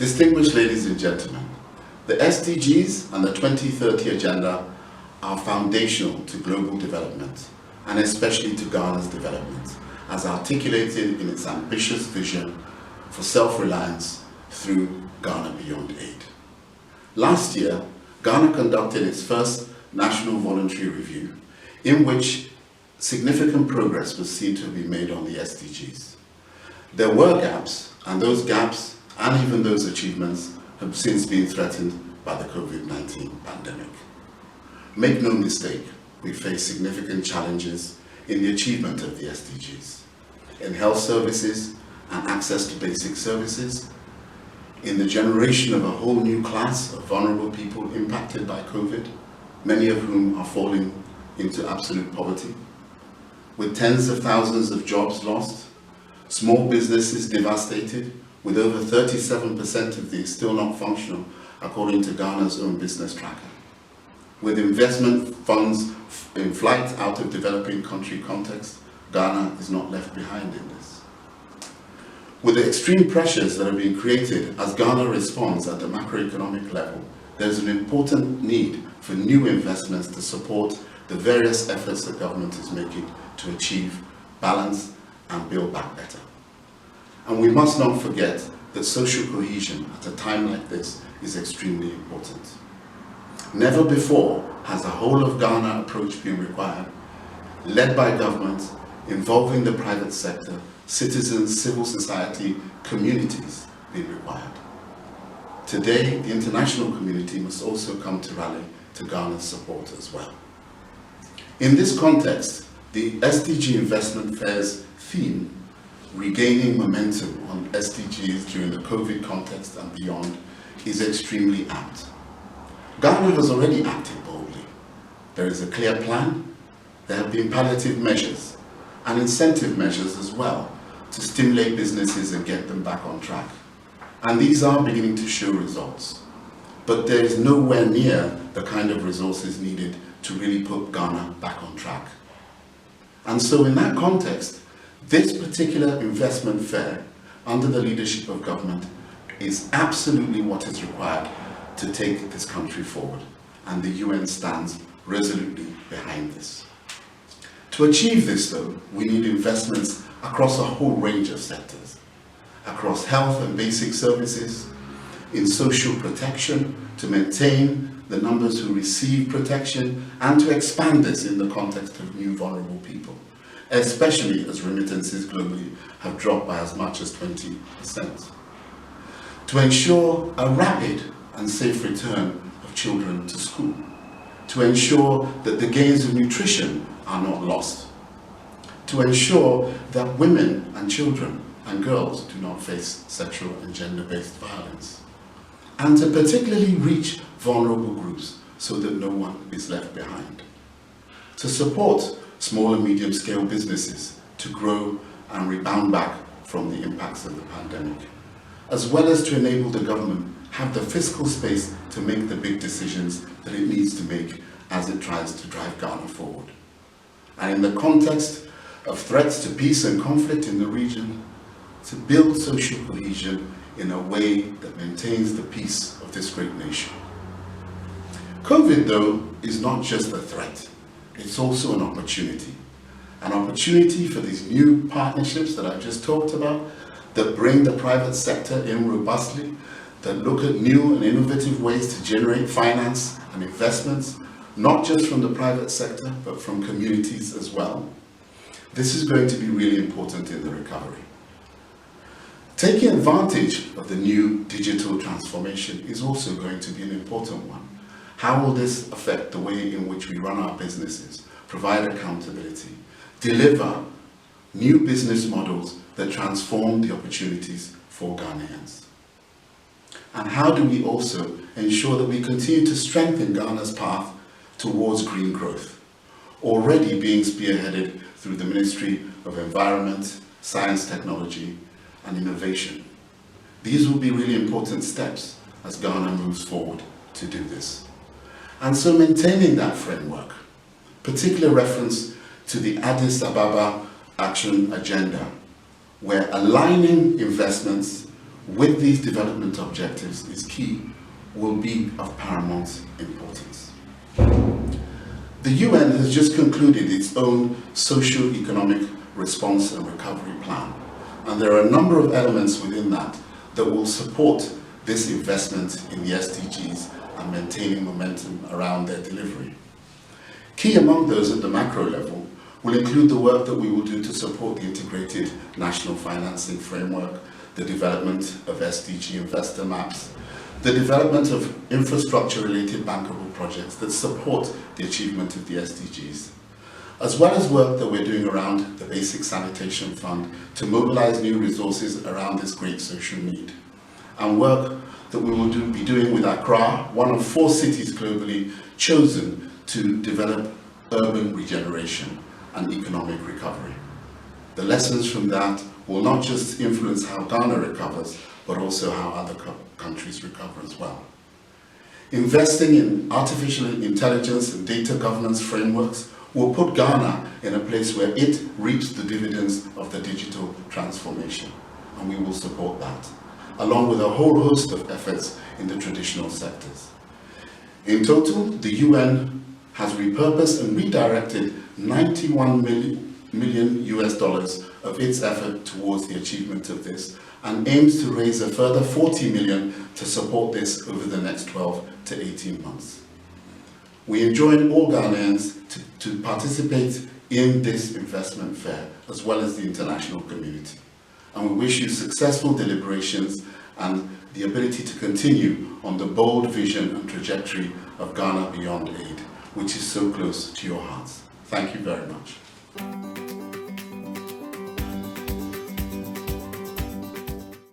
Distinguished ladies and gentlemen, the SDGs and the 2030 Agenda are foundational to global development, and especially to Ghana's development, as articulated in its ambitious vision for self-reliance through Ghana Beyond Aid. Last year, Ghana conducted its first national voluntary review, in which significant progress was seen to be made on the SDGs. There were gaps, and those gaps and even those achievements have since been threatened by the COVID-19 pandemic. Make no mistake, we face significant challenges in the achievement of the SDGs, in health services and access to basic services, in the generation of a whole new class of vulnerable people impacted by COVID, many of whom are falling into absolute poverty, with tens of thousands of jobs lost, small businesses devastated, with over 37% of these still not functional, according to Ghana's own business tracker. With investment funds in flight out of developing country context, Ghana is not left behind in this. With the extreme pressures that are being created as Ghana responds at the macroeconomic level, there is an important need for new investments to support the various efforts the government is making to achieve balance and build back better. And we must not forget that social cohesion at a time like this is extremely important. Never before has a whole of Ghana approach been required, led by government, involving the private sector, citizens, civil society, communities being required. Today, the international community must also come to rally to Ghana's support as well. In this context, the SDG Investment Fair's theme, regaining momentum on SDGs during the COVID context and beyond, is extremely apt. Ghana has already acted boldly. There is a clear plan. There have been palliative measures and incentive measures as well to stimulate businesses and get them back on track. And these are beginning to show results. But there is nowhere near the kind of resources needed to really put Ghana back on track. And so in that context, this particular investment fair, under the leadership of government, is absolutely what is required to take this country forward. And the UN stands resolutely behind this. To achieve this, though, we need investments across a whole range of sectors, across health and basic services, in social protection, to maintain the numbers who receive protection, and to expand this in the context of new vulnerable people, especially as remittances globally have dropped by as much as 20%. To ensure a rapid and safe return of children to school, to ensure that the gains of nutrition are not lost, to ensure that women and children and girls do not face sexual and gender-based violence, and to particularly reach vulnerable groups so that no one is left behind, to support small and medium-scale businesses to grow and rebound back from the impacts of the pandemic, as well as to enable the government have the fiscal space to make the big decisions that it needs to make as it tries to drive Ghana forward. And in the context of threats to peace and conflict in the region, to build social cohesion in a way that maintains the peace of this great nation. COVID, though, is not just a threat. It's also an opportunity for these new partnerships that I've just talked about, that bring the private sector in robustly, that look at new and innovative ways to generate finance and investments, not just from the private sector, but from communities as well. This is going to be really important in the recovery. Taking advantage of the new digital transformation is also going to be an important one. How will this affect the way in which we run our businesses, provide accountability, deliver new business models that transform the opportunities for Ghanaians? And how do we also ensure that we continue to strengthen Ghana's path towards green growth, already being spearheaded through the Ministry of Environment, Science, Technology, and Innovation? These will be really important steps as Ghana moves forward to do this. And so maintaining that framework, particular reference to the Addis Ababa Action Agenda, where aligning investments with these development objectives is key, will be of paramount importance. The UN has just concluded its own socio-economic response and recovery plan, and there are a number of elements within that that will support this investment in the SDGs and maintaining momentum around their delivery. Key among those at the macro level will include the work that we will do to support the integrated national financing framework, the development of SDG investor maps, the development of infrastructure-related bankable projects that support the achievement of the SDGs, as well as work that we're doing around the Basic Sanitation Fund to mobilize new resources around this great social need, and work that we will be doing with Accra, one of 4 cities globally chosen to develop urban regeneration and economic recovery. The lessons from that will not just influence how Ghana recovers, but also how other countries recover as well. Investing in artificial intelligence and data governance frameworks will put Ghana in a place where it reaps the dividends of the digital transformation, and we will support that, along with a whole host of efforts in the traditional sectors. In total, the UN has repurposed and redirected $91 million of its effort towards the achievement of this, and aims to raise a further 40 million to support this over the next 12 to 18 months. We enjoin all Ghanaians to participate in this investment fair, as well as the international community. And we wish you successful deliberations and the ability to continue on the bold vision and trajectory of Ghana Beyond Aid, which is so close to your hearts. Thank you very much.